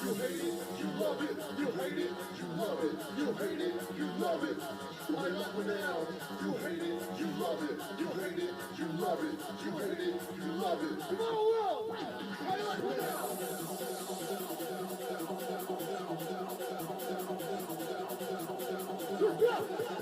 You hate it, you love it, you hate it, you love it, you hate it, you love it. Right up and down. You hate it, you love it, you hate it, you love it, you hate it, you love it. Come on, Will! Right up and down. Let's go!